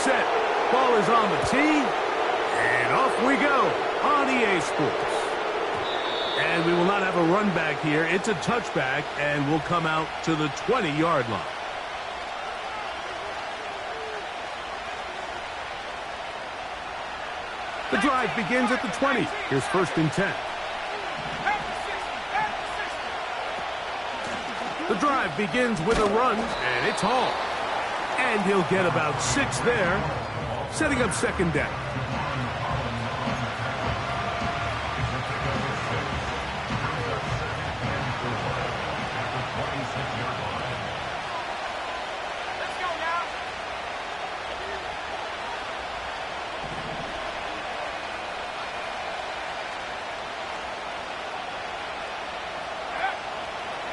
set. Ball is on the tee. And off we go on EA Sports. And we will not have a run back here. It's a touchback, and we'll come out to the 20-yard line. The drive begins at the 20. Here's 1st and 10. The drive begins with a run, and it's Hall. And he'll get about 6 there, setting up 2nd down.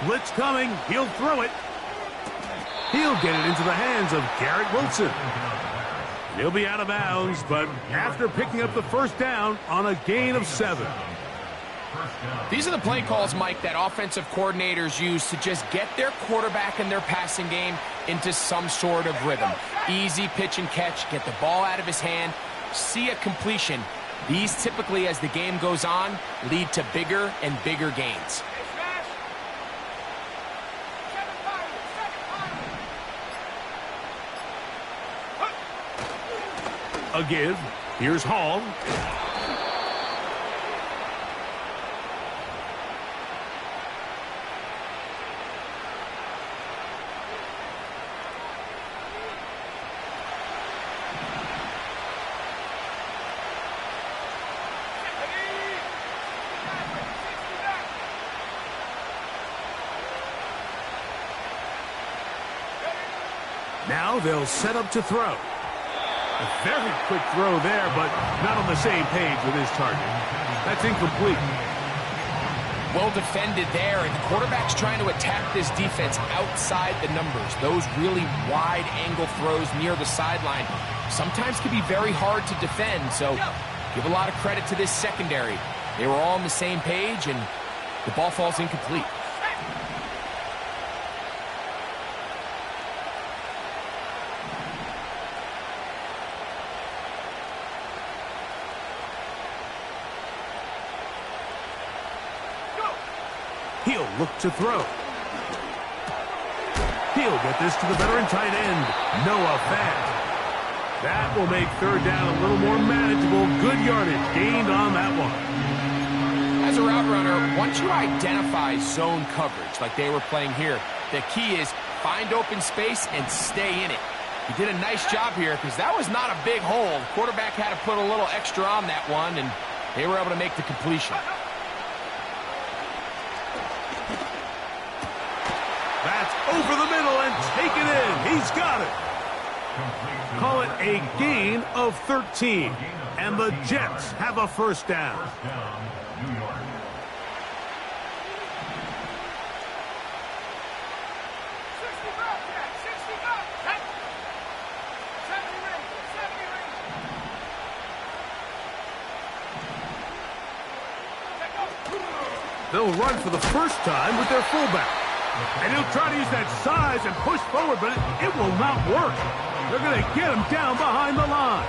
Blitz coming. He'll throw it. He'll get it into the hands of Garrett Wilson. He'll be out of bounds, but after picking up the 1st down on a gain of 7. These are the play calls, Mike, that offensive coordinators use to just get their quarterback and their passing game into some sort of rhythm. Easy pitch and catch, get the ball out of his hand, see a completion. These typically, as the game goes on, lead to bigger and bigger gains. A give. Here's Hall. Now they'll set up to throw. A very quick throw there, but not on the same page with his target. That's incomplete. Well defended there, and the quarterback's trying to attack this defense outside the numbers. Those really wide angle throws near the sideline sometimes can be very hard to defend, so give a lot of credit to this secondary. They were all on the same page, and the ball falls incomplete. He'll look to throw. He'll get this to the veteran tight end, Noah Fant. That will make 3rd down a little more manageable. Good yardage gained on that one. As a route runner, once you identify zone coverage like they were playing here, the key is find open space and stay in it. He did a nice job here because that was not a big hole. The quarterback had to put a little extra on that one, and they were able to make the completion. That's over the middle and taken in. He's got it. Call it a gain of 13. And the Jets have a 1st down. They'll run for the first time with their fullback. And he'll try to use that size and push forward, but it will not work. They're going to get him down behind the line.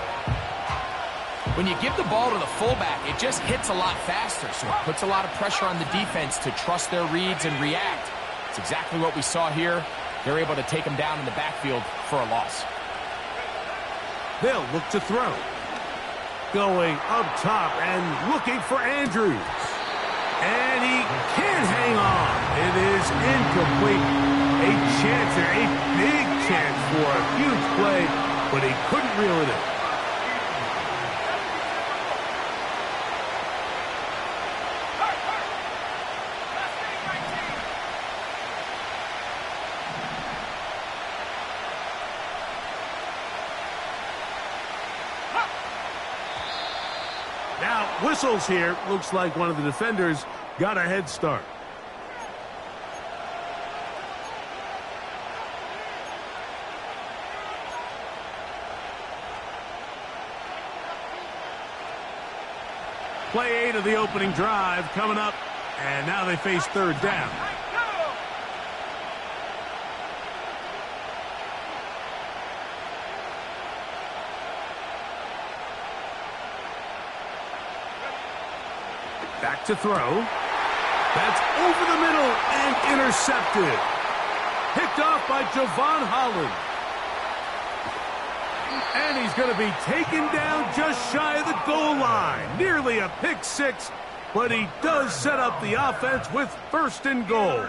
When you give the ball to the fullback, it just hits a lot faster, so it puts a lot of pressure on the defense to trust their reads and react. It's exactly what we saw here. They're able to take him down in the backfield for a loss. They'll look to throw. Going up top and looking for Andrews. And he can't hang on. It is incomplete. A chance here, a big chance for a huge play, but he couldn't reel it in. Now, whistles here. Looks like one of the defenders got a head start. Play 8 of the opening drive coming up, and now they face 3rd down. Back to throw. That's over the middle and intercepted. Picked off by Javon Holland. And he's going to be taken down just shy of the goal line. Nearly a pick six, but he does set up the offense with first and goal.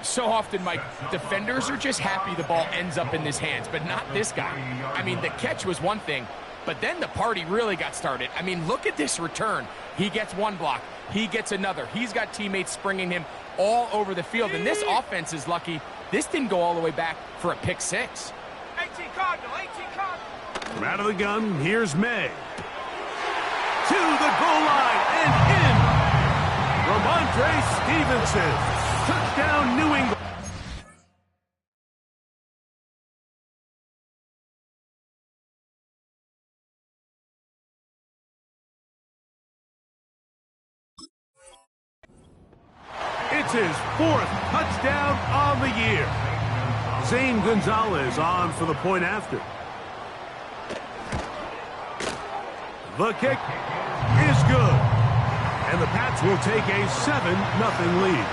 So often, Mike, defenders are just happy the ball ends up in his hands, but not this guy. I mean, the catch was one thing, but then the party really got started. I mean, look at this return. He gets one block. He gets another. He's got teammates springing him all over the field, and this offense is lucky. This didn't go all the way back for a pick six. 18 Cardinal, 18 Cardinal. From out of the gun, here's May. To the goal line and in. Ramondre Stevenson. Touchdown, New England. It's his fourth touchdown on the year. Zane Gonzalez on for the point after. The kick is good. And the Pats will take a 7-0 lead.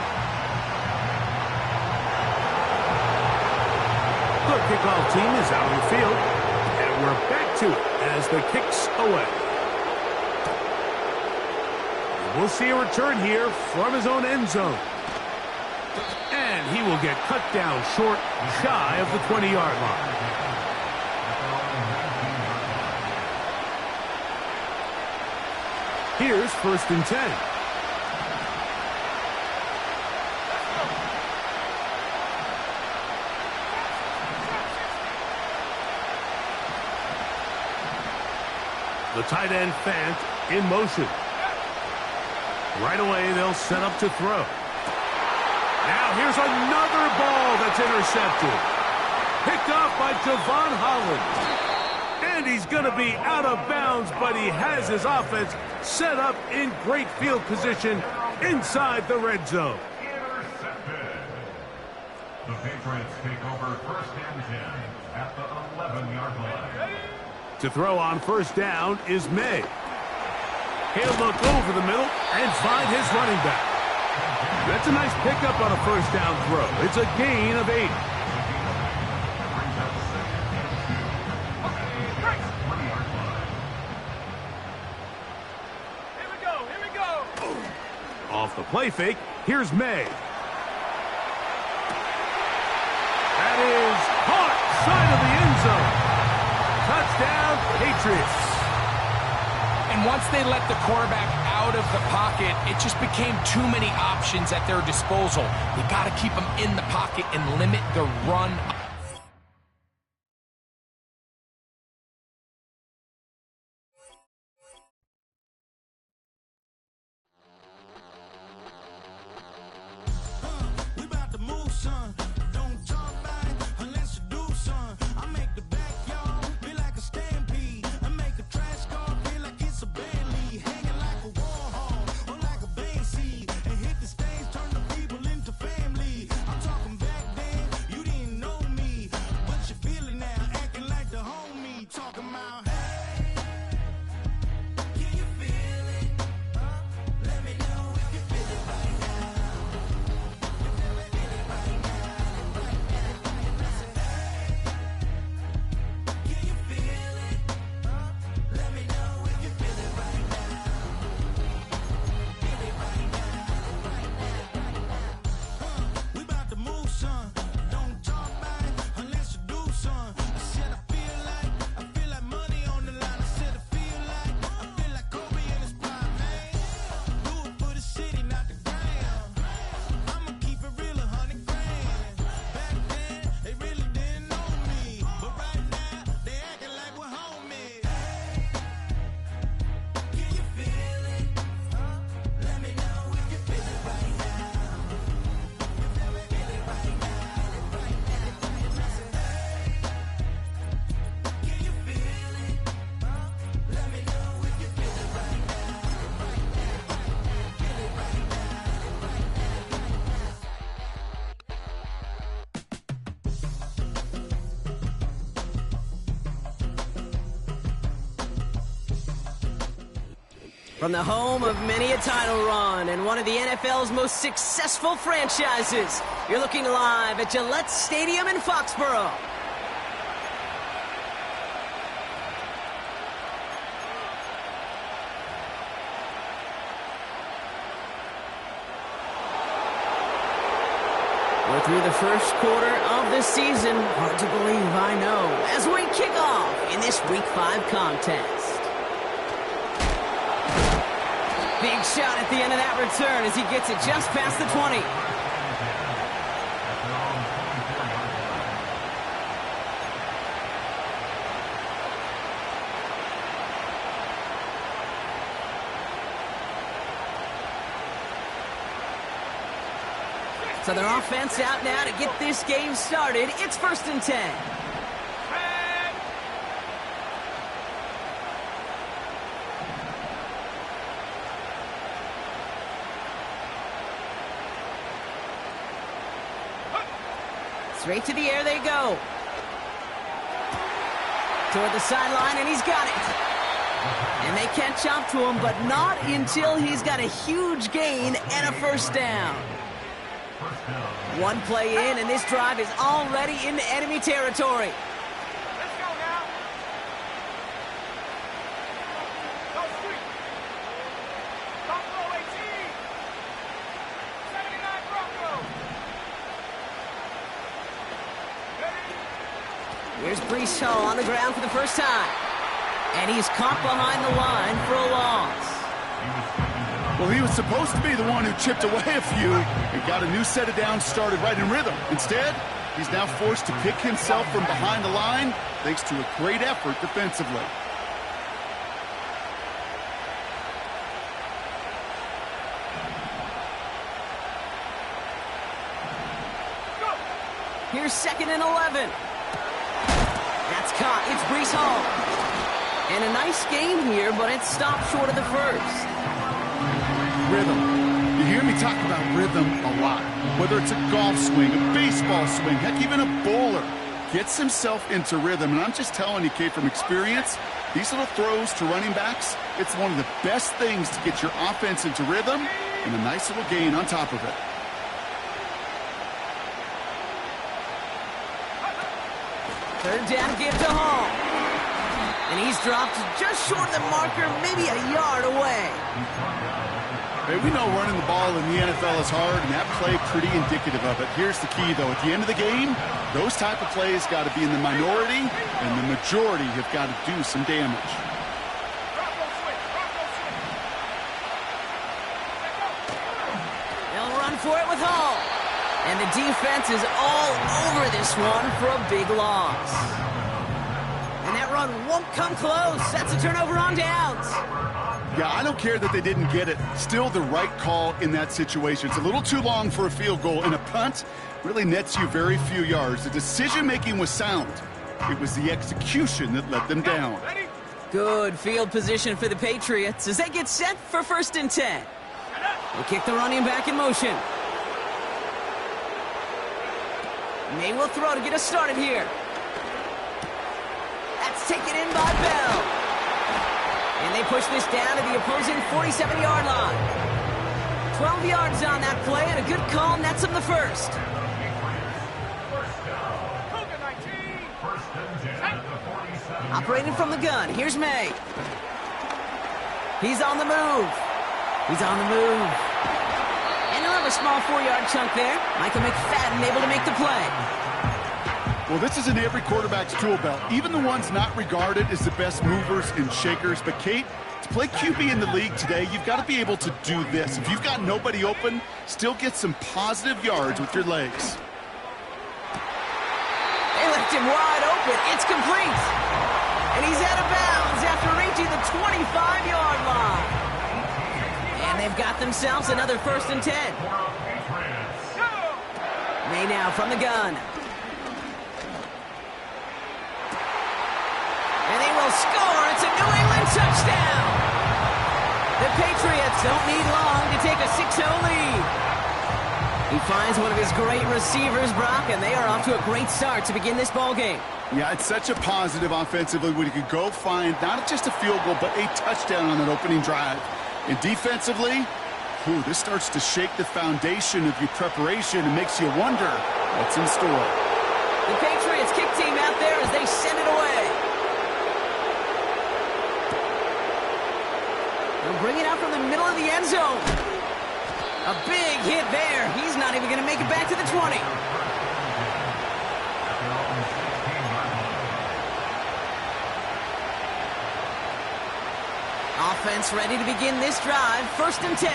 The kickoff team is out on the field. And we're back to it as the kick's away. And we'll see a return here from his own end zone. And he will get cut down short, shy of the 20-yard line. Here's 1st and 10. The tight end Fant in motion. Right away, they'll set up to throw. Now here's another ball that's intercepted. Picked off by Javon Holland. And he's going to be out of bounds, but he has his offense set up in great field position inside the red zone. Intercepted. The Patriots take over 1st and 10 at the 11-yard line. To throw on 1st down is May. He'll look over the middle and find his running back. That's a nice pickup on a 1st down throw. It's a gain of 8. Off the play fake, here's May. That is caught side of the end zone. Touchdown, Patriots. And once they let the quarterback out of the pocket, it just became too many options at their disposal. You got to keep them in the pocket and limit the run. Turn the people into family. I'm talking back then, you didn't know me. From the home of many a title run and one of the NFL's most successful franchises, you're looking live at Gillette Stadium in Foxborough. We're through the first quarter of the season. Hard to believe, I know, as we kick off in this Week 5 contest. Big shot at the end of that return as he gets it just past the 20. So their offense out now to get this game started. It's 1st and 10. Straight to the air they go. Toward the sideline, and he's got it. And they can't jump to him, but not until he's got a huge gain and a first down. One play in, and this drive is already into enemy territory. Let's go now. Go street. Top row 18. 79 Broncos. Here's Breece Hall on the ground for the first time. And he's caught behind the line for a loss. Well, he was supposed to be the one who chipped away a few and got a new set of downs started right in rhythm. Instead, he's now forced to pick himself from behind the line thanks to a great effort defensively. Here's 2nd and 11. That's caught. It's Breece Hall. And a nice game here, but it stopped short of the first. Rhythm. You hear me talk about rhythm a lot. Whether it's a golf swing, a baseball swing, heck, even a bowler gets himself into rhythm. And I'm just telling you, Kate, from experience, these little throws to running backs, it's one of the best things to get your offense into rhythm and a nice little gain on top of it. Third down, give to Hall. And he's dropped just short of the marker, maybe a yard away. Hey, we know running the ball in the NFL is hard, and that play pretty indicative of it. Here's the key, though. At the end of the game, those type of plays got to be in the minority, and the majority have got to do some damage. They'll run for it with Hall. And the defense is all over this one for a big loss. And that run won't come close. That's a turnover on downs. Yeah, I don't care that they didn't get it. Still the right call in that situation. It's a little too long for a field goal, and a punt really nets you very few yards. The decision-making was sound. It was the execution that let them down. Good field position for the Patriots as they get set for 1st and 10. They kick the running back in motion. May will throw to get us started here. That's taken in by Bell. And they push this down to the opposing 47-yard line. 12 yards on that play, and a good call nets him the first. Operating from the gun, here's May. He's on the move. He's on the move. And he'll have a small 4-yard chunk there. Michael McFadden able to make the play. Well, this is in every quarterback's tool belt, even the ones not regarded as the best movers and shakers. But, Kate, to play QB in the league today, you've got to be able to do this. If you've got nobody open, still get some positive yards with your legs. They left him wide open. It's complete. And he's out of bounds after reaching the 25-yard line. And they've got themselves another 1st and 10. May now from the gun. And they will score. It's a New England touchdown. The Patriots don't need long to take a 6-0 lead. He finds one of his great receivers, Brock, and they are off to a great start to begin this ball game. Yeah, it's such a positive offensively when you could go find not just a field goal, but a touchdown on that opening drive. And defensively, this starts to shake the foundation of your preparation and makes you wonder what's in store. The Patriots kick team out there as they send it away. They'll bring it out from the middle of the end zone. A big hit there. He's not even going to make it back to the 20. Offense ready to begin this drive. 1st and 10.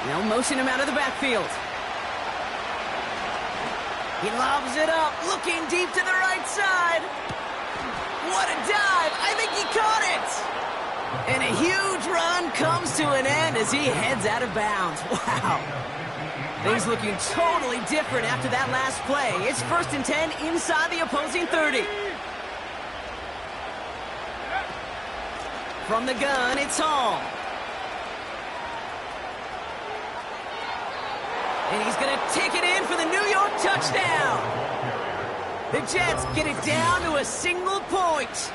They'll motion him out of the backfield. He lobs it up, looking deep to the right side. What a dive! I think he caught it! And a huge run comes to an end as he heads out of bounds. Wow. Things looking totally different after that last play. It's 1st and 10 inside the opposing 30. From the gun, it's Hall. And he's going to take it in for the New York touchdown. The Jets get it down to a single point.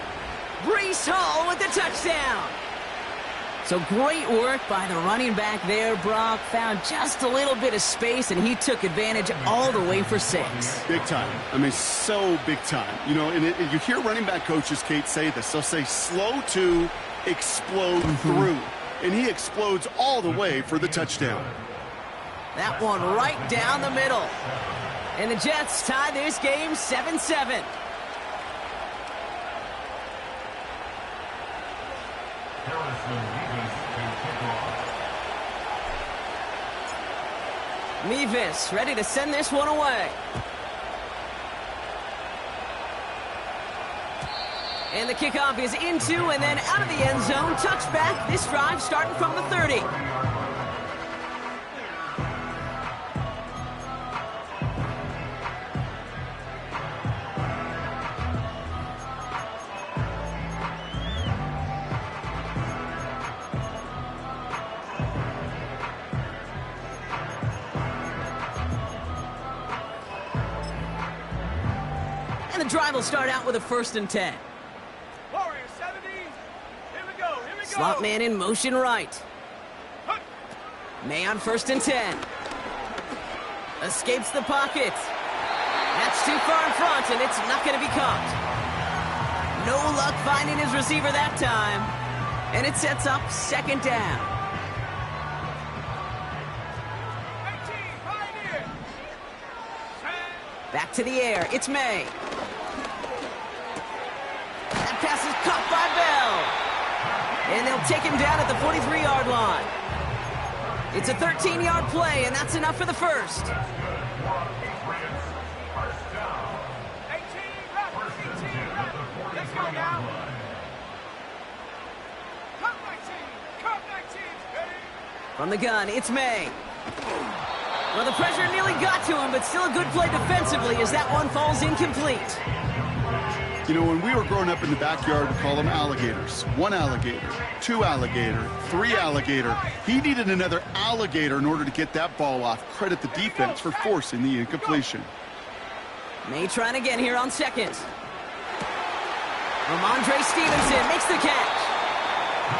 Breece Hall with the touchdown. So great work by the running back there, Brock. Found just a little bit of space, and he took advantage all the way for 6. Big time. I mean, so big time. You know, and you hear running back coaches, Kate, say this. They'll say slow to explode through. And he explodes all the way for the touchdown. That one right down the middle. And the Jets tie this game 7-7. Mevis ready to send this one away. And the kickoff is into and then out of the end zone. Touchback. This drive starting from the 30. And the drive will start out with a 1st and 10. Warrior 70. Here we go. Here we go. Slot man in motion right. May on 1st and 10. Escapes the pocket. That's too far in front, and it's not going to be caught. No luck finding his receiver that time. And it sets up 2nd down. 18, Pioneer. Back to the air. It's May. That pass is caught by Bell. And they'll take him down at the 43-yard line. It's a 13-yard play, and that's enough for the 1st. 18, left. 18, left. Let's go now. Cut 19. Cut 19. Ready? From the gun, it's May. Well, the pressure nearly got to him, but still a good play defensively as that one falls incomplete. You know, when we were growing up in the backyard, we call them alligators. 1 alligator, 2 alligator, 3 alligator. He needed another alligator in order to get that ball off. Credit the defense for forcing the incompletion. May trying again here on 2nd. Ramondre Stevenson makes the catch.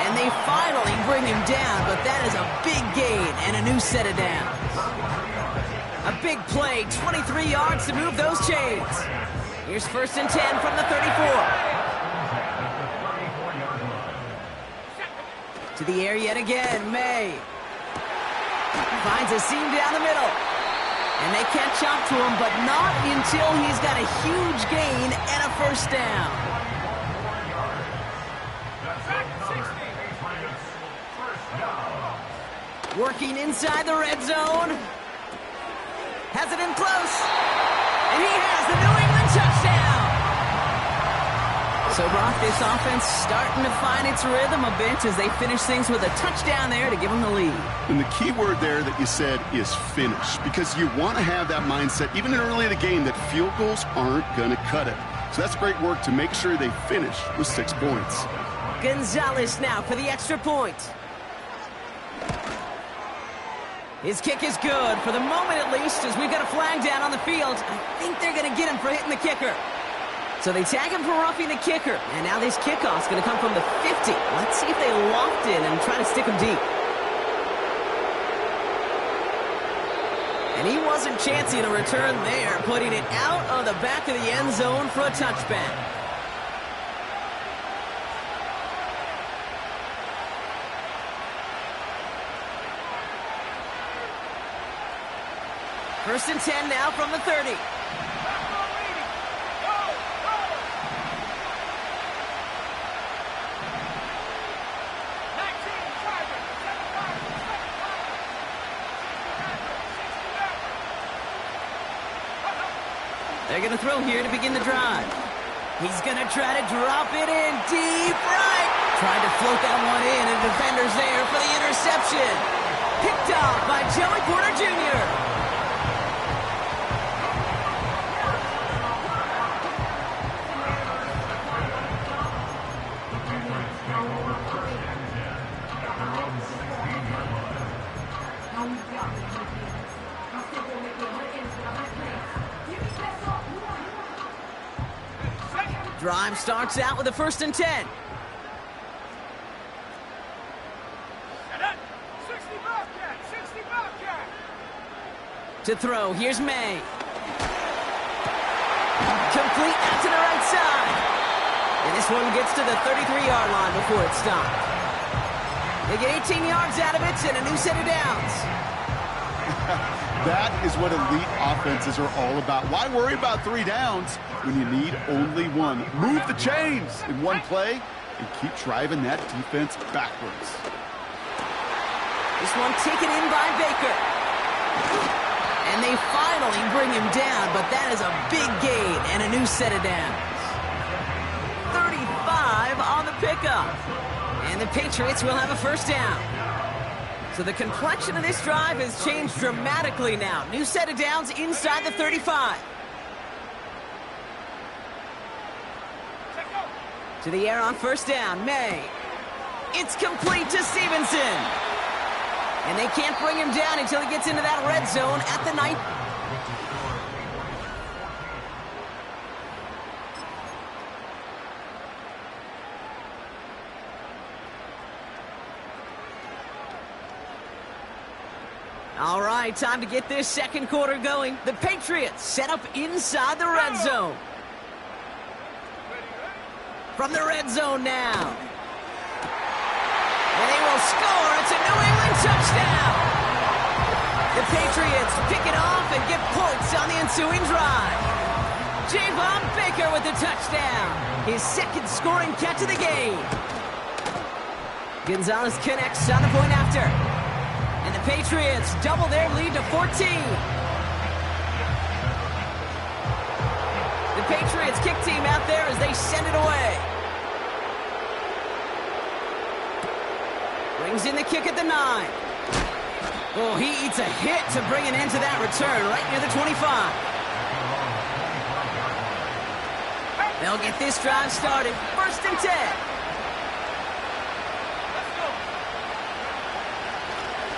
And they finally bring him down, but that is a big gain and a new set of downs. A big play, 23 yards to move those chains. Here's 1st and 10 from the 34. To the air yet again, May. Finds a seam down the middle. And they catch up to him, but not until he's got a huge gain and a 1st down. Working inside the red zone. Has it in close. And he has the New England touchdown. So, Brock, this offense starting to find its rhythm a bit as they finish things with a touchdown there to give them the lead. And the key word there that you said is finish, because you want to have that mindset, even early in the game, that field goals aren't going to cut it. So that's great work to make sure they finish with 6 points. Gonzalez now for the extra point. His kick is good, for the moment at least, as we've got a flag down on the field. I think they're going to get him for hitting the kicker. So they tag him for roughing the kicker, and now this kickoff's going to come from the 50. Let's see if they locked in and try to stick him deep. And he wasn't chancing a return there, putting it out of the back of the end zone for a touchback. First and 10 now from the 30. They're going to throw here to begin the drive. He's going to try to drop it in deep right. Trying to float that one in, and defender's there for the interception. Picked off by Joey Porter Jr. Drive starts out with a first and 10. 60 Bobcat, 60 Bobcat. To throw, here's May. Complete out to the right side. And this one gets to the 33-yard line before it's stopped. They get 18 yards out of it and a new set of downs. That is what elite offenses are all about. Why worry about 3 downs when you need only one? Move the chains in one play and keep driving that defense backwards. This one taken in by Baker. And they finally bring him down, but that is a big gain and a new set of downs. 35 on the pickup. And the Patriots will have a first down. So the complexion of this drive has changed dramatically now. New set of downs inside the 35. To the air on first down, May. It's complete to Stevenson. And they can't bring him down until he gets into that red zone at the 9. All right, time to get this second quarter going. The Patriots set up inside the red zone. From the red zone now. And they will score. It's a New England touchdown. The Patriots pick it off and get points on the ensuing drive. Javon Baker with the touchdown. His second scoring catch of the game. Gonzalez connects on the point after. And the Patriots double their lead to 14. The Patriots kick team out there as they send it away. Brings in the kick at the 9. Oh, he eats a hit to bring it into that return right near the 25. They'll get this drive started. First and 10.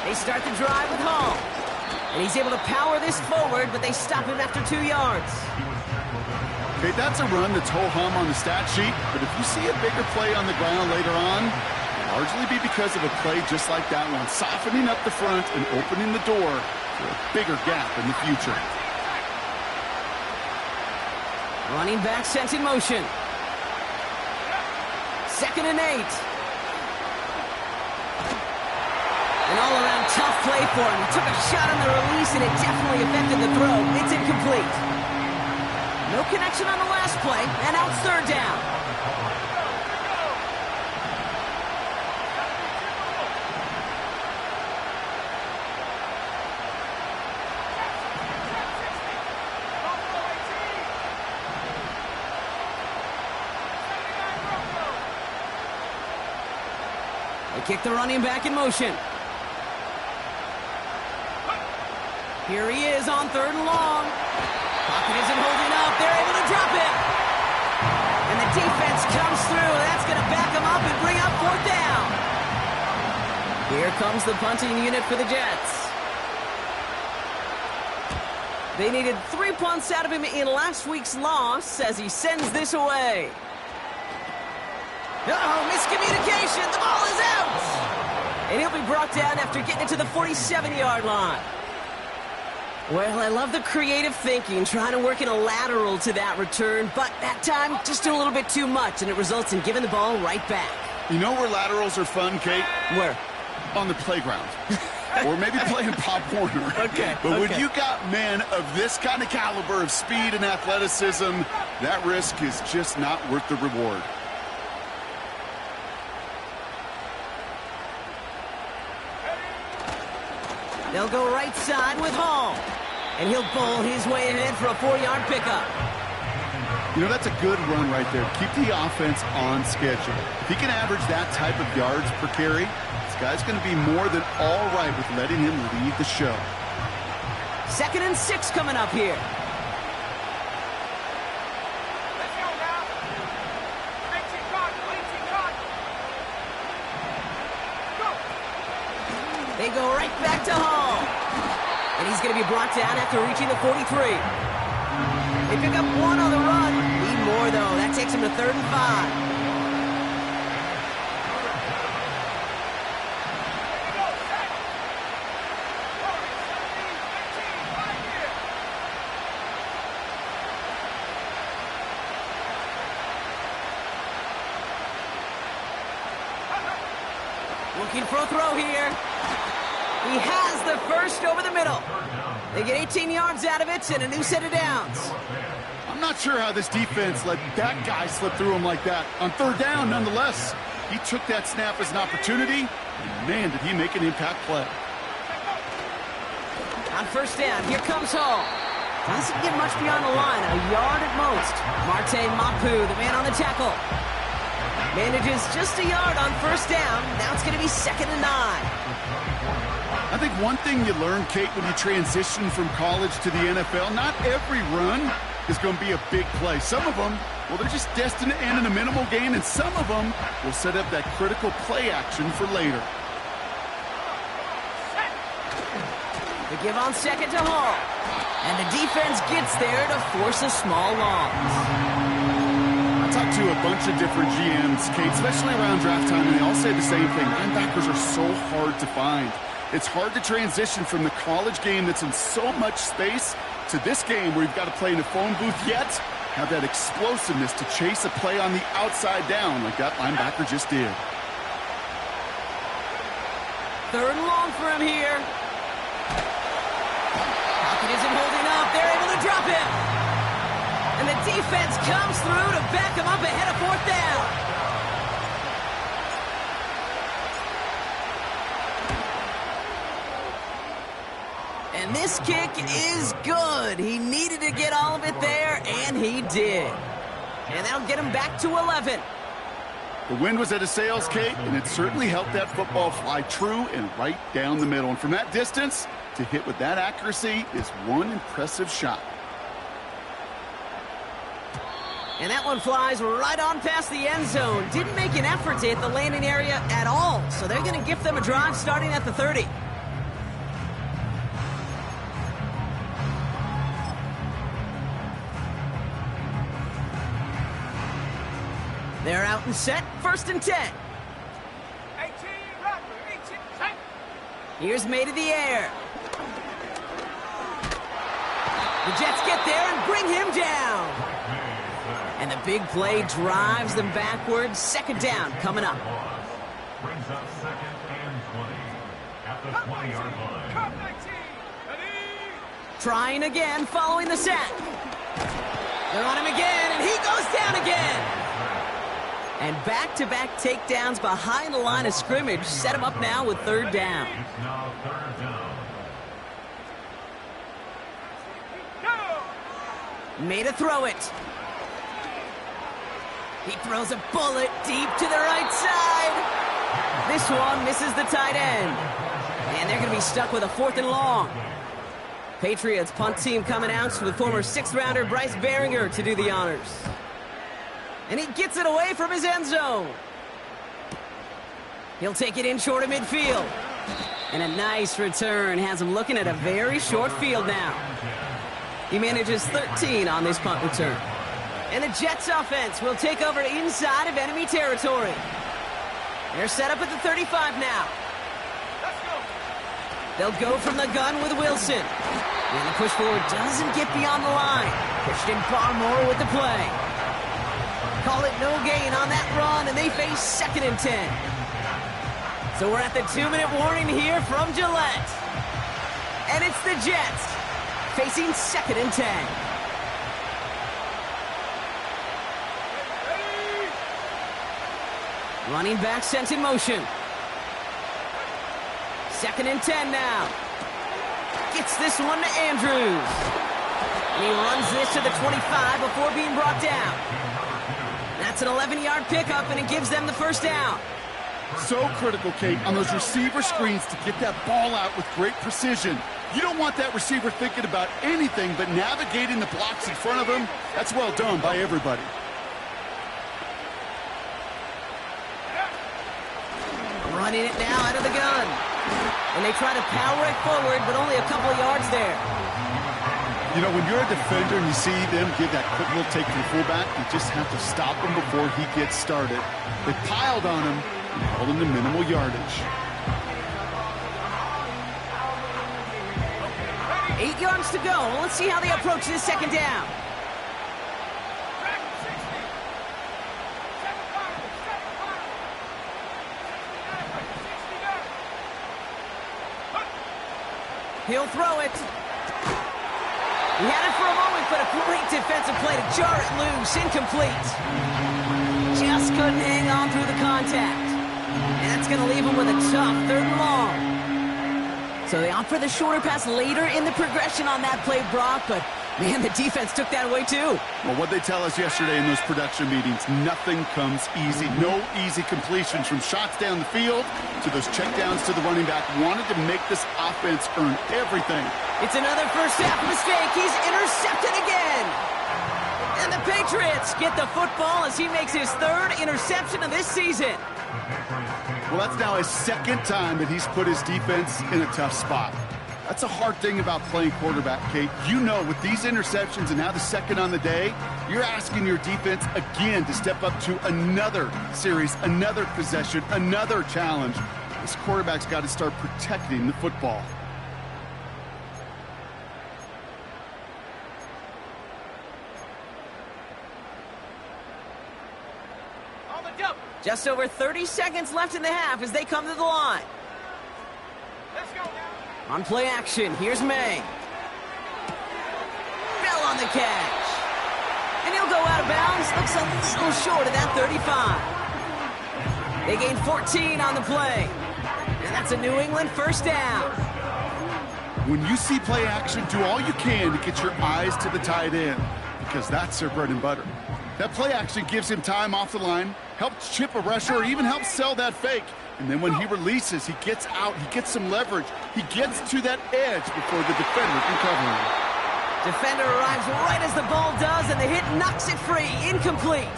They start the drive with Hall. And he's able to power this forward, but they stop him after 2 yards. Okay, that's a run that's ho-hum on the stat sheet, but if you see a bigger play on the ground later on, it'll largely be because of a play just like that one, softening up the front and opening the door for a bigger gap in the future. Running back sent in motion. 2nd and 8. An all-around tough play for him. He took a shot on the release, and it definitely affected the throw. It's incomplete. No connection on the last play, and now it's 3rd down. They kick the running back in motion. Here he is on 3rd and long. Pocket isn't holding up. They're able to drop him. And the defense comes through. That's going to back him up and bring up 4th down. Here comes the punting unit for the Jets. They needed 3 punts out of him in last week's loss as he sends this away. Uh-oh, miscommunication. The ball is out. And he'll be brought down after getting it to the 47-yard line. Well, I love the creative thinking, trying to work in a lateral to that return, but that time just a little bit too much, and it results in giving the ball right back. You know where laterals are fun, Kate? Where? On the playground. Or maybe playing Pop Warner. Okay. But when you got men of this kind of caliber of speed and athleticism, that risk is just not worth the reward. They'll go right side with Hall. And he'll bowl his way ahead for a 4-yard pickup. You know, that's a good run right there. Keep the offense on schedule. If he can average that type of yards per carry, this guy's going to be more than all right with letting him lead the show. 2nd and 6 coming up here. Let's go now. 18 caught. Go. They go right back to Hall. And he's going to be brought down after reaching the 43. They pick up 1 on the run. Need more, though. That takes him to 3rd and 5. Looking for a throw here. He has the first over the middle. They get 18 yards out of it and a new set of downs. I'm not sure how this defense let that guy slip through him like that. On 3rd down, nonetheless, he took that snap as an opportunity, and man, did he make an impact play. On 1st down, here comes Hall. Doesn't get much beyond the line, a yard at most. Marte Mapu, the man on the tackle. Manages just a yard on 1st down. Now it's going to be 2nd and 9. I think one thing you learn, Kate, when you transition from college to the NFL, not every run is going to be a big play. Some of them, well, they're just destined to end in a minimal gain, and some of them will set up that critical play action for later. The give on 2nd to Hall. And the defense gets there to force a small loss. I talked to a bunch of different GMs, Kate, especially around draft time, and they all say the same thing. Linebackers are so hard to find. It's hard to transition from the college game that's in so much space to this game where you've got to play in a phone booth, yet have that explosiveness to chase a play on the outside down like that linebacker just did. 3rd and long for him here. Pocket isn't holding up. They're able to drop him. And the defense comes through to back him up ahead of 4th down. And this kick is good. He needed to get all of it there, and he did. And that'll get him back to 11. The wind was at his sails, Kate, and it certainly helped that football fly true and right down the middle. And from that distance, to hit with that accuracy is one impressive shot. And that one flies right on past the end zone. Didn't make an effort to hit the landing area at all. So they're going to gift them a drive starting at the 30. They're out and set, 1st and 10. 18, Rocker, 18, set. Here's May to the air. The Jets get there and bring him down. And the big play drives them backwards. 2nd down coming up. Brings up 2nd and 20 at the 20-yard line. Cut 19. Ready? Trying again following the sack. They're on him again, and he goes down again. And back-to-back takedowns behind the line of scrimmage set him up now with 3rd down. It's now 3rd down. Go. Made to throw it. He throws a bullet deep to the right side. This one misses the tight end. And they're going to be stuck with a 4th and long. Patriots punt team coming out with former 6th-rounder Bryce Behringer to do the honors. And he gets it away from his end zone. He'll take it in short of midfield. And a nice return has him looking at a very short field now. He manages 13 on this punt return. And the Jets offense will take over inside of enemy territory. They're set up at the 35 now. They'll go from the gun with Wilson. And the push forward doesn't get beyond the line. Christian Barmore with the play. Call it no gain on that run, and they face 2nd and 10. So we're at the 2-minute warning here from Gillette. And it's the Jets facing 2nd and 10. Running back sent in motion. 2nd and 10 now. Gets this one to Andrews. And he runs this to the 25 before being brought down. That's an 11-yard pickup, and it gives them the first down. So critical, Kate, on those receiver screens to get that ball out with great precision. You don't want that receiver thinking about anything but navigating the blocks in front of him. That's well done by everybody. Running it now out of the gun. And they try to power it forward, but only a couple of yards there. You know, when you're a defender and you see them give that quick little take to the fullback, you just have to stop him before he gets started. They piled on him and held him to minimal yardage. 8 yards to go. Let's see how they approach this 2nd down. He'll throw it. He had it for a moment, but a great defensive play to jar it loose. Incomplete. Just couldn't hang on through the contact. And that's going to leave him with a tough 3rd and long. So they opt for the shorter pass later in the progression on that play, Brock, but man, the defense took that away too. Well, what they tell us yesterday in those production meetings, nothing comes easy. No easy completions from shots down the field to those checkdowns to the running back. Wanted to make this offense earn everything. It's another first half mistake. He's intercepted again. And the Patriots get the football as he makes his 3rd interception of this season. Well, that's now his 2nd time that he's put his defense in a tough spot. That's a hard thing about playing quarterback, Kate. You know, with these interceptions and now the 2nd on the day, you're asking your defense again to step up to another series, another possession, another challenge. This quarterback's got to start protecting the football. Just over 30 seconds left in the half as they come to the line. Let's go. On play action, here's May. Bell on the catch. And he'll go out of bounds. Looks a little short of that 35. They gain 14 on the play. And that's a New England first down. When you see play action, do all you can to get your eyes to the tight end, because that's their bread and butter. That play action gives him time off the line, helps chip a rusher, or even helps sell that fake. And then when he releases, he gets out, he gets some leverage. He gets to that edge before the defender can cover him. Defender arrives right as the ball does, and the hit knocks it free. Incomplete.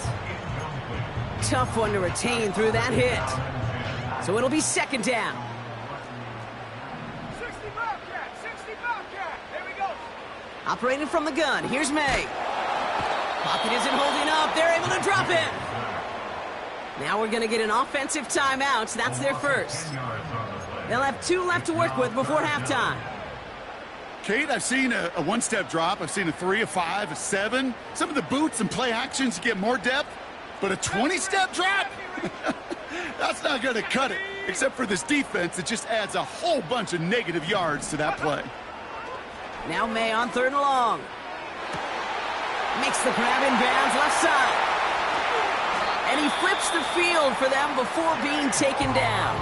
Tough one to retain through that hit. So it'll be 2nd down. 60 Bobcat, 60 Bobcat. There we go. Operating from the gun, here's May. Pocket isn't holding up. They're able to drop it. Now we're going to get an offensive timeout. That's their first. They'll have 2 left to work with before halftime. Kate, I've seen a one-step drop. I've seen a 3, a 5, a 7. Some of the boots and play actions get more depth. But a 20-step drop? That's not going to cut it. Except for this defense, it just adds a whole bunch of negative yards to that play. Now May on 3rd and long. Makes the grab in bounds left side. And he flips the field for them before being taken down.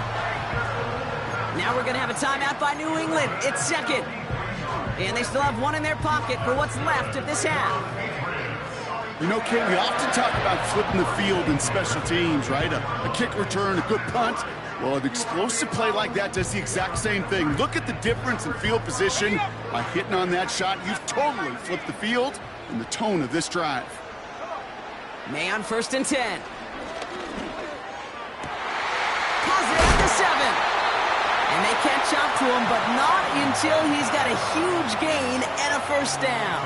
Now we're going to have a timeout by New England. It's 2nd. And they still have 1 in their pocket for what's left of this half. You know, Kate, we often talk about flipping the field in special teams, right? A kick return, a good punt. Well, an explosive play like that does the exact same thing. Look at the difference in field position. By hitting on that shot, you've totally flipped the field and the tone of this drive. May on 1st and 10. Positive at the 7. And they catch up to him, but not until he's got a huge gain and a first down.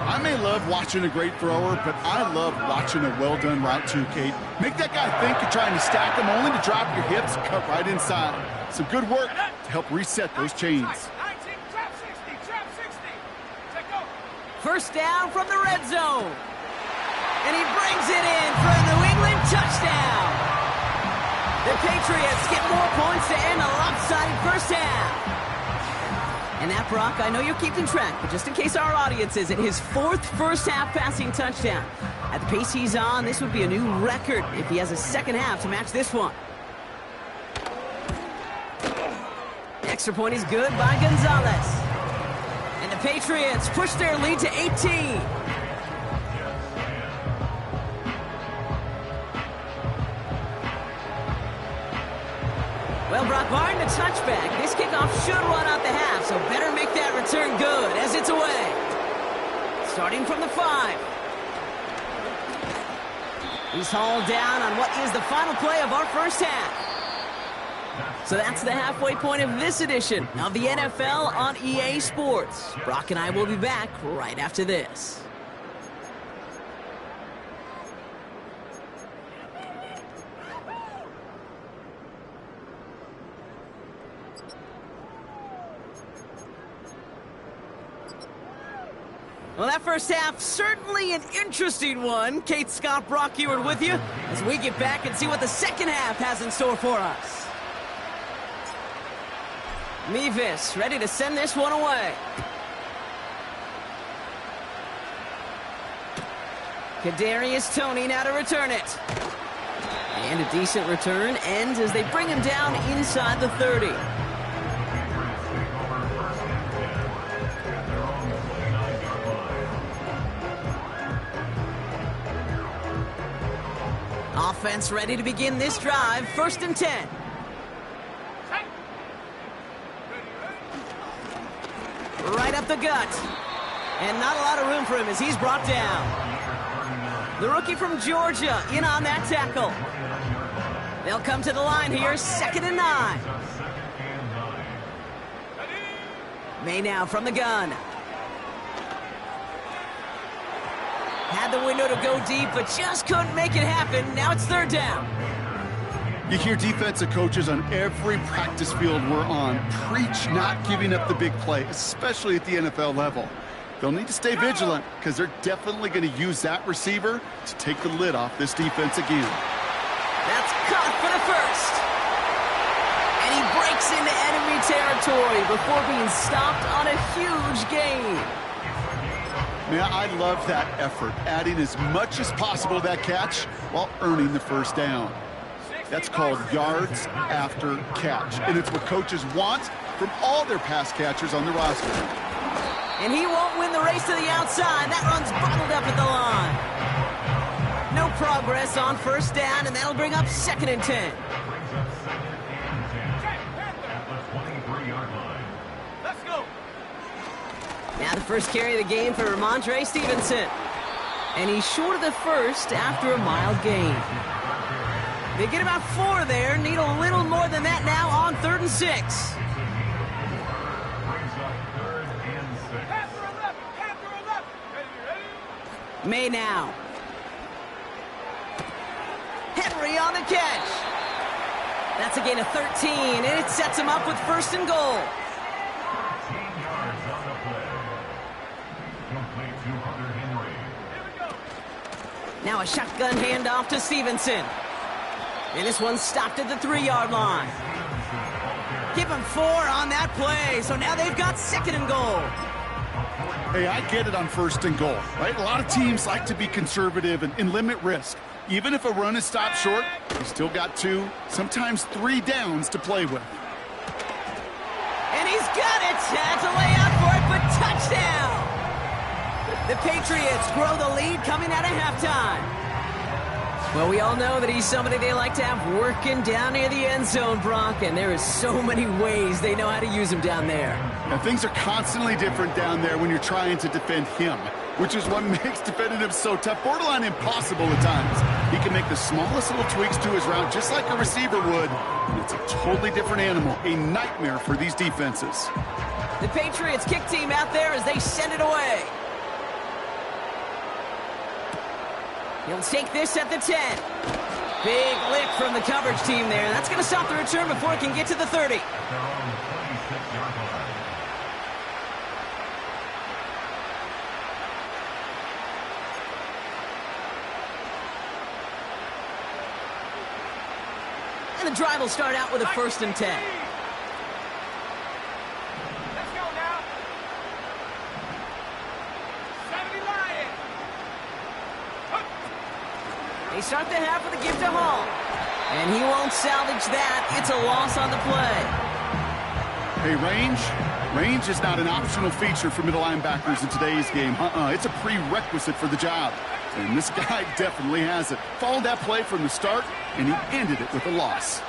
I may love watching a great thrower, but I love watching a well-done route too, Kate. Make that guy think you're trying to stack them, only to drop your hips, cut right inside. Some good work to help reset those chains. 19, trap 60, trap 60. Check go. First down from the red zone. And he brings it in for a New England touchdown. The Patriots get more points to end a lopsided first half. And that, Brock, I know you're keeping track, but just in case our audience isn't, his 4th first-half passing touchdown. At the pace he's on, this would be a new record if he has a second half to match this one. Extra point is good by Gonzalez. And the Patriots push their lead to 18. Well, Brock, barring the touchback, this kickoff should run out the half, so better make that return good as it's away. Starting from the 5. He's hauled down on what is the final play of our first half. So that's the halfway point of this edition of the NFL on EA Sports. Brock and I will be back right after this. Well, that first half, certainly an interesting one. Kate, Scott, Brock Ewart with you as we get back and see what the second half has in store for us. Mevis ready to send this one away. Kadarius Toney now to return it. And a decent return ends as they bring him down inside the 30. Offense ready to begin this drive. 1st and 10. Right up the gut. And not a lot of room for him as he's brought down. The rookie from Georgia in on that tackle. They'll come to the line here. 2nd and 9. May now from the gun. Had the window to go deep, but just couldn't make it happen. Now it's 3rd down. You hear defensive coaches on every practice field we're on preach not giving up the big play, especially at the NFL level. They'll need to stay vigilant because they're definitely going to use that receiver to take the lid off this defense again. That's caught for the first. And he breaks into enemy territory before being stopped on a huge gain. Man, I love that effort, adding as much as possible to that catch while earning the first down. That's called yards after catch, and it's what coaches want from all their pass catchers on the roster. And he won't win the race to the outside. That run's bottled up at the line. No progress on 1st down, and that'll bring up 2nd and 10. Let's go. Now the first carry of the game for Ramondre Stevenson. And he's short of the first after a mild gain. They get about 4 there. Need a little more than that now on 3rd and 6. Panther 11. Ready? May now. Henry on the catch. That's a gain of 13, and it sets him up with 1st and goal. Now a shotgun handoff to Stevenson. And this one's stopped at the 3-yard line. Give him 4 on that play, so now they've got 2nd and goal. Hey, I get it on 1st and goal, right? A lot of teams like to be conservative and limit risk. Even if a run is stopped short, you still got 2, sometimes 3 downs to play with. And he's got it. Had to lay out for it, but touchdown. The Patriots grow the lead coming out of halftime. Well, we all know that he's somebody they like to have working down near the end zone, Brock, and there is so many ways they know how to use him down there. And things are constantly different down there when you're trying to defend him, which is what makes defending him so tough, borderline impossible at times. He can make the smallest little tweaks to his route just like a receiver would. And it's a totally different animal, a nightmare for these defenses. The Patriots kick team out there as they send it away. He'll take this at the 10. Big lick from the coverage team there. That's going to stop the return before it can get to the 30. At their own 26-yard line. And the drive will start out with a 1st and 10. Let's go now. 70 Lions. They start the half with a gift to Hall. And he won't salvage that. It's a loss on the play. Hey, range? Range is not an optional feature for middle linebackers in today's game. It's a prerequisite for the job. And this guy definitely has it. Followed that play from the start, and he ended it with a loss.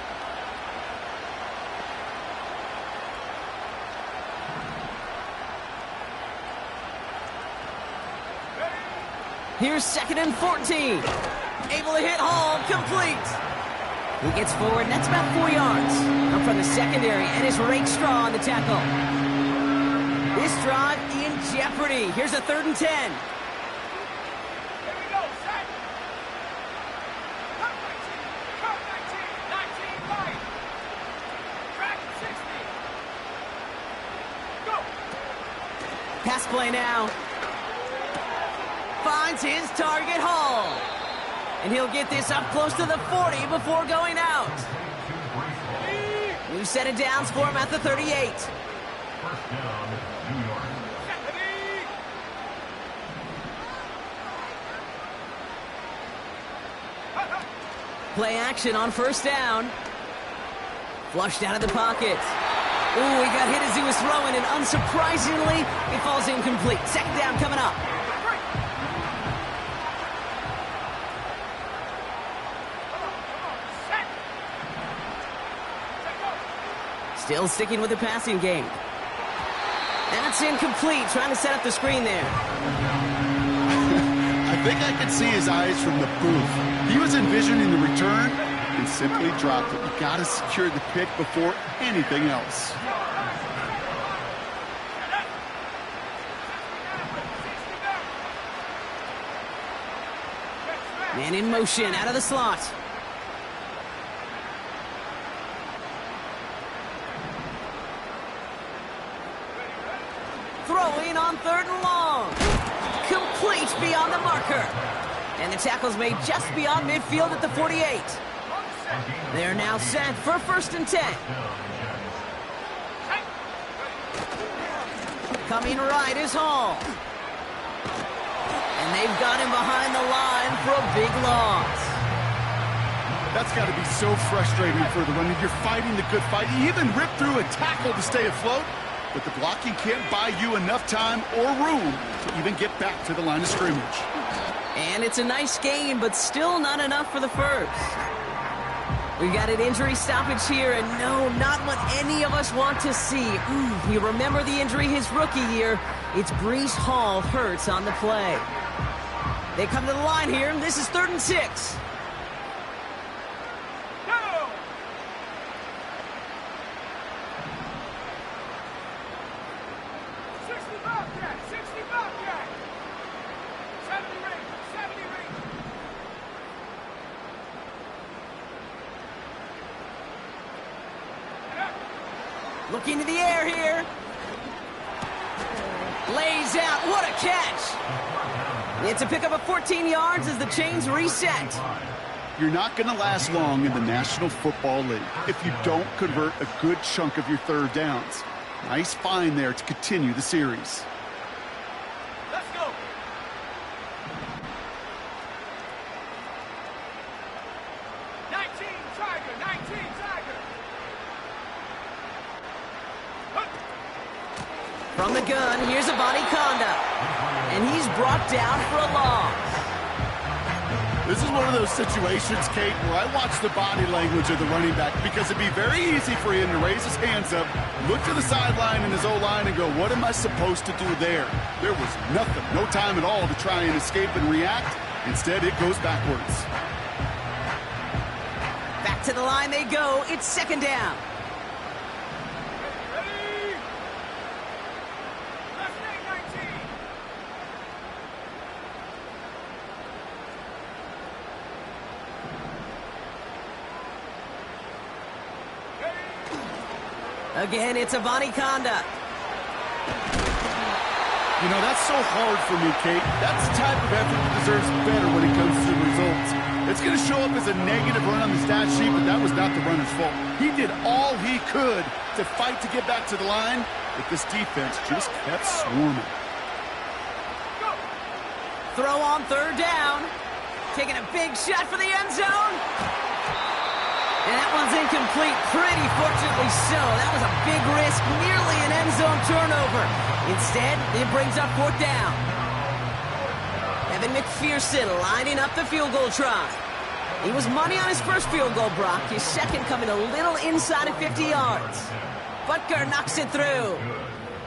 Here's 2nd and 14. Able to hit Hall, complete. He gets forward, and that's about 4 yards. Up from the secondary, and it's Rakestraw on the tackle. This drive in jeopardy. Here's a 3rd and 10. Here we go, set. Cut 19, 19 Lions. Track 60. Go. Pass play now. Finds his target, Hall. And he'll get this up close to the 40 before going out. New set of downs for him at the 38. First down, New York. Play action on 1st down. Flushed out of the pocket. Ooh, he got hit as he was throwing, and unsurprisingly, it falls incomplete. 2nd down coming up. Still sticking with the passing game. That's incomplete, trying to set up the screen there. I think I could see his eyes from the booth. He was envisioning the return and simply dropped it. You got to secure the pick before anything else. Man in motion, out of the slot. Throwing on 3rd and long. Complete beyond the marker. And the tackle's made just beyond midfield at the 48. They're now set for 1st and 10. Coming right is Hall. And they've got him behind the line for a big loss. That's got to be so frustrating for the runner. You're fighting the good fight. You even rip through a tackle to stay afloat. But the blocking can't buy you enough time or room to even get back to the line of scrimmage. And it's a nice gain, but still not enough for the 1st. We've got an injury stoppage here, and no, not what any of us want to see. You remember the injury his rookie year. It's Breece Hall hurts on the play. They come to the line here, and this is 3rd and 6. Looking to the air here. Lays out. What a catch. It's a pickup of 14 yards as the chains reset. You're not going to last long in the National Football League if you don't convert a good chunk of your 3rd downs. Nice find there to continue the series. Let's go. From the gun, here's a body conduct. And he's brought down for a loss. This is one of those situations, Kate, where I watch the body language of the running back because it'd be very easy for him to raise his hands up, look to the sideline in his O-line and go, what am I supposed to do there? There was nothing, no time at all to try and escape and react. Instead, it goes backwards. Back to the line they go. It's second down. Ready? Last name 19. Again, it's Avani Conduct. You know, that's so hard for me, Kate. That's the type of effort that deserves better when it comes to the results. It's going to show up as a negative run on the stat sheet, but that was not the runner's fault. He did all he could to fight to get back to the line, but this defense just kept swarming. Throw on third down. Taking a big shot for the end zone. And that one's incomplete, pretty fortunately so. That was a big risk, nearly an end zone turnover. Instead, it brings up fourth down. Evan McPherson lining up the field goal try. He was money on his first field goal, Brock. His second coming a little inside of 50 yards. Butker knocks it through.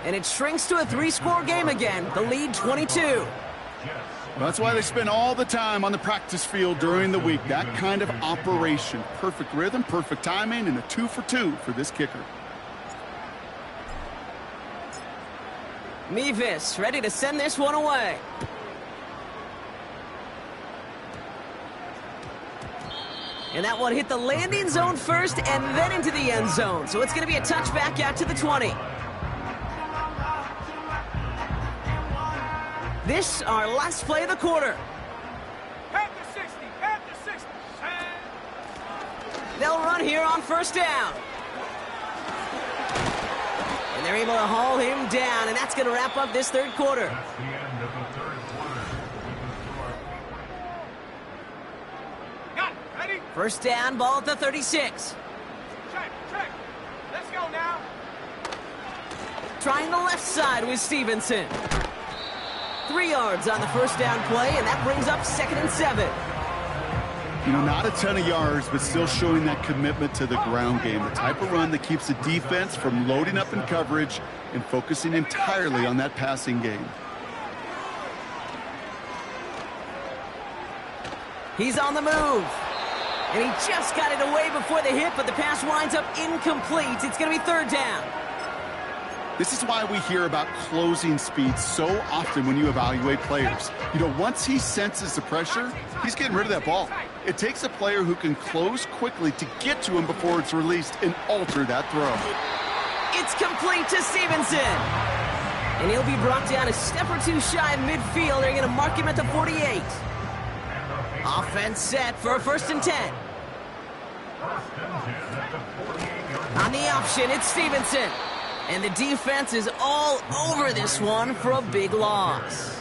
And it shrinks to a three-score game again, the lead 22. Well, that's why they spend all the time on the practice field during the week. That kind of operation. Perfect rhythm, perfect timing, and a 2 for 2 for this kicker. Mevis ready to send this one away. And that one hit the landing zone first and then into the end zone. So it's going to be a touchback out to the 20. This, our last play of the quarter. Half to 60. Half to 60. They'll run here on first down. And they're able to haul him down, and that's going to wrap up this third quarter. That's the end of the third quarter. Got it. Ready? First down, ball at the 36. Check. Let's go now. Trying the left side with Stevenson. 3 yards on the first down play, and that brings up 2nd and 7. You know, not a ton of yards, but still showing that commitment to the ground game. The type of run that keeps the defense from loading up in coverage and focusing entirely on that passing game. He's on the move. And he just got it away before the hit, but the pass winds up incomplete. It's going to be third down. This is why we hear about closing speed so often when you evaluate players. You know, once he senses the pressure, he's getting rid of that ball. It takes a player who can close quickly to get to him before it's released and alter that throw. It's complete to Stevenson. And he'll be brought down a step or two shy of midfield. They're going to mark him at the 48. Offense set for a 1st and 10. On the option, it's Stevenson. And the defense is all over this one for a big loss.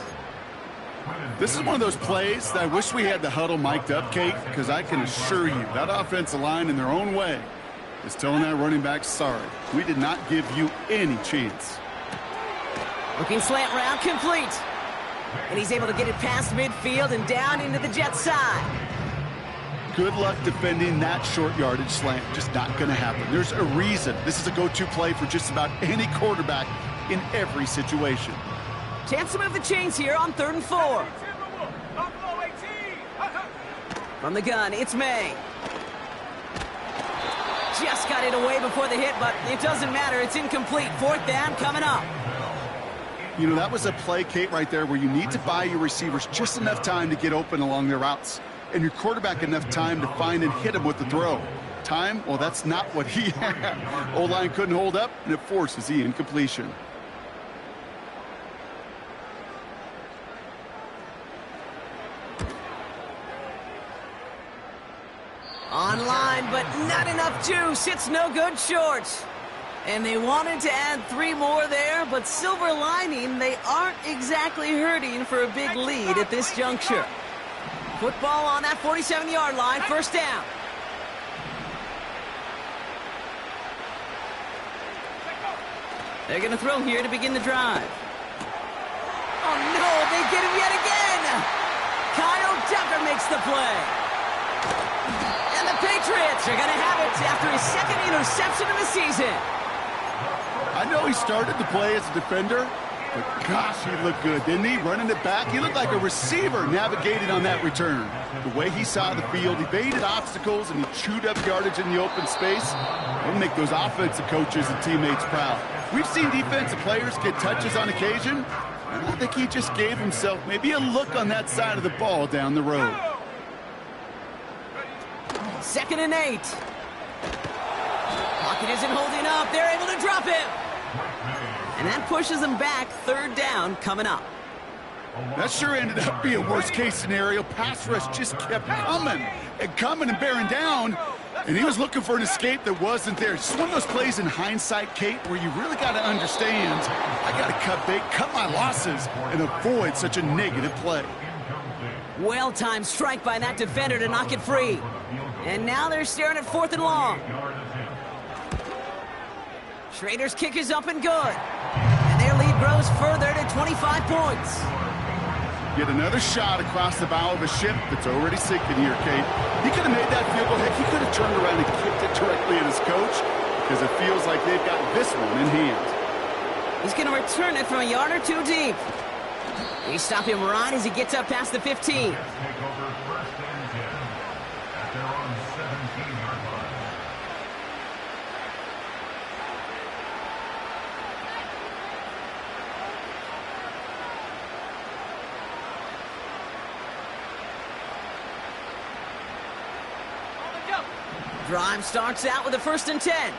This is one of those plays that I wish we had the huddle mic'd up, Kate, because I can assure you that offensive line in their own way is telling that running back, sorry, we did not give you any chance. Looking slant route complete. And he's able to get it past midfield and down into the Jets side. Good luck defending that short yardage slant. Just not going to happen. There's a reason this is a go-to play for just about any quarterback in every situation. Chance to move the chains here on 3rd and 4. Buffalo 18. From the gun, it's May. Just got it away before the hit, but it doesn't matter. It's incomplete. 4th down coming up. You know, that was a play, Kate, right there where you need to buy your receivers just enough time to get open along their routes. And your quarterback enough time to find and hit him with the throw. Time? Well, that's not what he had. O-line couldn't hold up, and it forces the incompletion. Online, but not enough juice. It's no good short. And they wanted to add 3 more there, but silver lining, they aren't exactly hurting for a big lead at this juncture. Football on that 47-yard line, 1st down. They're going to throw here to begin the drive. Oh, no, they get him yet again. Kyle Tucker makes makes the play. And the Patriots are going to have it after his second interception of the season. I know he started to play as a defender, but gosh, he looked good, didn't he? Running it back, he looked like a receiver navigating on that return. The way he saw the field, he evaded obstacles, and he chewed up yardage in the open space. It'll make those offensive coaches and teammates proud. We've seen defensive players get touches on occasion, and I think he just gave himself maybe a look on that side of the ball down the road. 2nd and 8. Pocket isn't holding up. They're able to drop him. And that pushes them back. 3rd down coming up. That sure ended up being a worst-case scenario. Pass rush just kept coming and bearing down, and he was looking for an escape that wasn't there. It's just one of those plays in hindsight, Kate, where you really got to understand, I got to cut bait, cut my losses, and avoid such a negative play. Well-timed strike by that defender to knock it free. And now they're staring at 4th and long. Schrader's kick is up and good. And their lead grows further to 25 points. Get another shot across the bow of a ship that's already sinking here, Kate. He could have made that field goal. Heck, he could have turned around and kicked it directly at his coach, because it feels like they've got this one in hand. He's going to return it from a yard or 2 deep. They stop him right as he gets up past the 15. Drive starts out with a 1st and 10.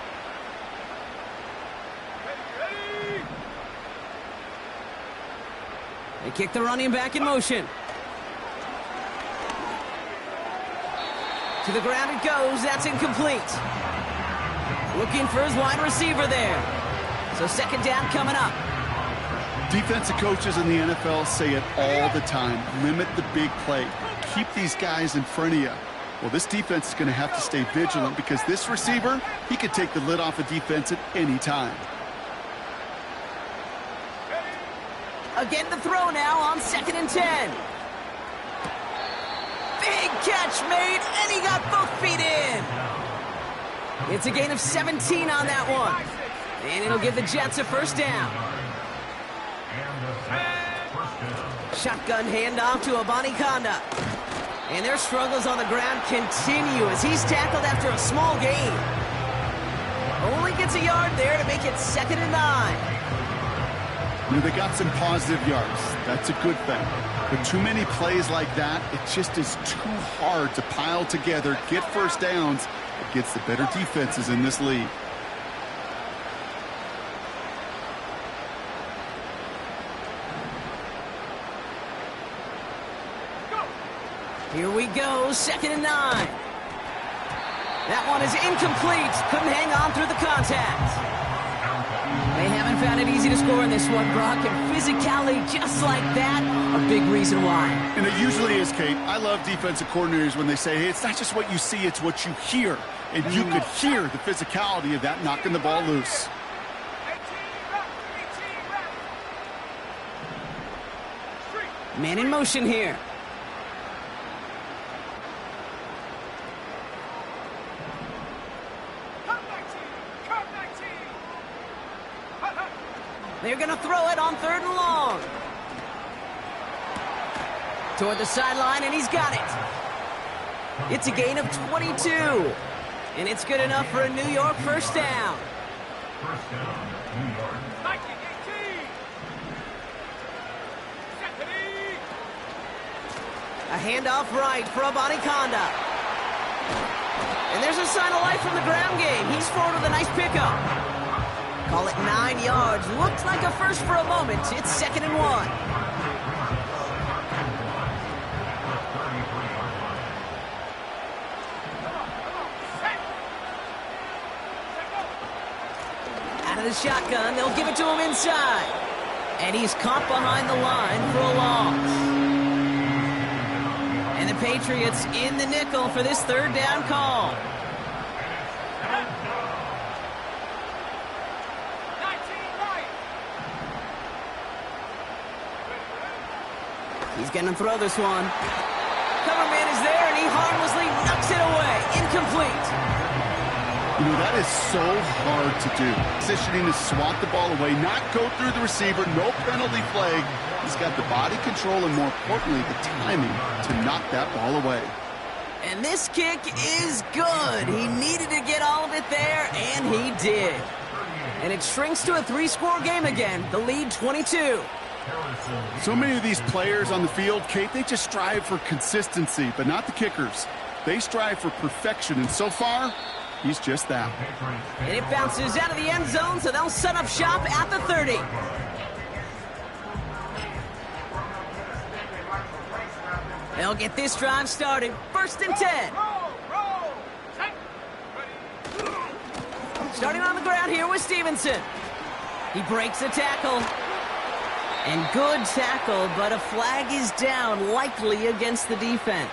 They kick the running back in motion. To the ground it goes. That's incomplete. Looking for his wide receiver there. So 2nd down coming up. Defensive coaches in the NFL say it all the time. Limit the big play. Keep these guys in front of you. Well, this defense is going to have to stay vigilant, because this receiver, he could take the lid off a defense at any time. Again the throw now on 2nd and 10. Big catch made, and he got both feet in. It's a gain of 17 on that one. And it'll give the Jets a 1st down. Shotgun handoff to Abanikanda. And their struggles on the ground continue as he's tackled after a small gain. Only gets a yard there to make it 2nd and 9. You know, they got some positive yards. That's a good thing. But too many plays like that, it just is too hard to pile together, get 1st downs against the better defenses in this league. Here we go, 2nd and 9. That one is incomplete. Couldn't hang on through the contact. They haven't found it easy to score in this one, Brock, and physicality just like that, a big reason why. And it usually is, Kate. I love defensive coordinators when they say, hey, it's not just what you see, it's what you hear. And you could hear the physicality of that knocking the ball loose. Man in motion here. They're going to throw it on 3rd and long. Toward the sideline, and he's got it. It's a gain of 22. And it's good enough for a New York 1st down. 1st down, New York. A handoff right for Abanikanda. And there's a sign of life from the ground game. He's forward with a nice pickup. Call it 9 yards. Looked like a first for a moment. It's 2nd and 1. Out of the shotgun, they'll give it to him inside. And he's caught behind the line for a loss. And the Patriots in the nickel for this 3rd down call. He's going to throw this one. Cover man is incomplete. You know, that is so hard to do. Positioning to swat the ball away, not go through the receiver, no penalty flag. He's got the body control and, more importantly, the timing to knock that ball away. And this kick is good. He needed to get all of it there, and he did. And it shrinks to a 3-score game again, the lead 22. So many of these players on the field, Kate, they just strive for consistency, but not the kickers. They strive for perfection, and so far, he's just that. And it bounces out of the end zone, so they'll set up shop at the 30. They'll get this drive started. 1st and 10. Starting on the ground here with Stevenson. He breaks a tackle. And good tackle, but a flag is down, likely against the defense.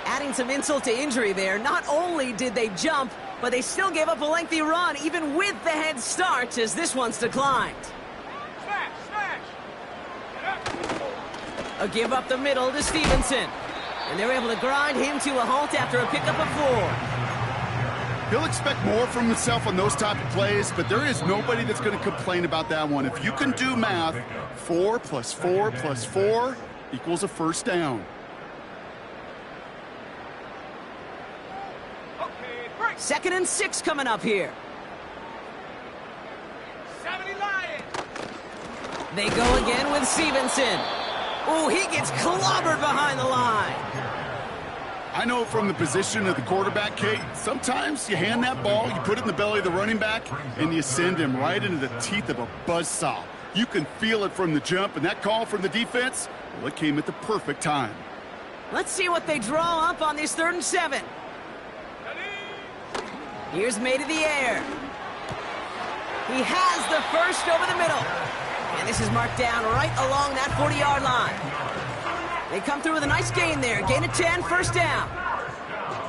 Adding some insult to injury there, not only did they jump, but they still gave up a lengthy run, even with the head start, as this one's declined. A give up the middle to Stevenson. And they're able to grind him to a halt after a pickup of 4. He'll expect more from himself on those type of plays, but there is nobody that's going to complain about that one. If you can do math, 4 plus 4 plus 4 equals a 1st down. 2nd and 6 coming up here. 70 Lions. They go again with Stevenson. Oh, he gets clobbered behind the line. I know from the position of the quarterback, Kate, sometimes you hand that ball, you put it in the belly of the running back, and you send him right into the teeth of a buzzsaw. You can feel it from the jump, and that call from the defense, well, it came at the perfect time. Let's see what they draw up on this 3rd and 7. Here's May to the air. He has the first over the middle. And this is marked down right along that 40-yard line. They come through with a nice gain there. Gain of 10, 1st down.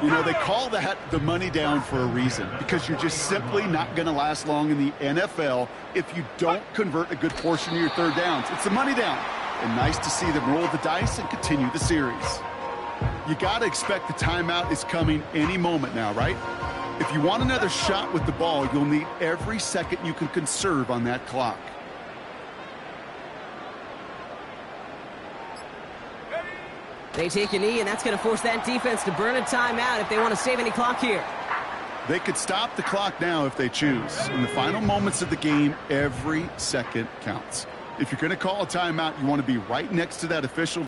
You know, they call that the money down for a reason, because you're just simply not going to last long in the NFL if you don't convert a good portion of your 3rd downs. It's the money down. And nice to see them roll the dice and continue the series. You got to expect the timeout is coming any moment now, right? If you want another shot with the ball, you'll need every second you can conserve on that clock. They take a knee, and that's going to force that defense to burn a timeout if they want to save any clock here. They could stop the clock now if they choose. In the final moments of the game, every second counts. If you're going to call a timeout, you want to be right next to that official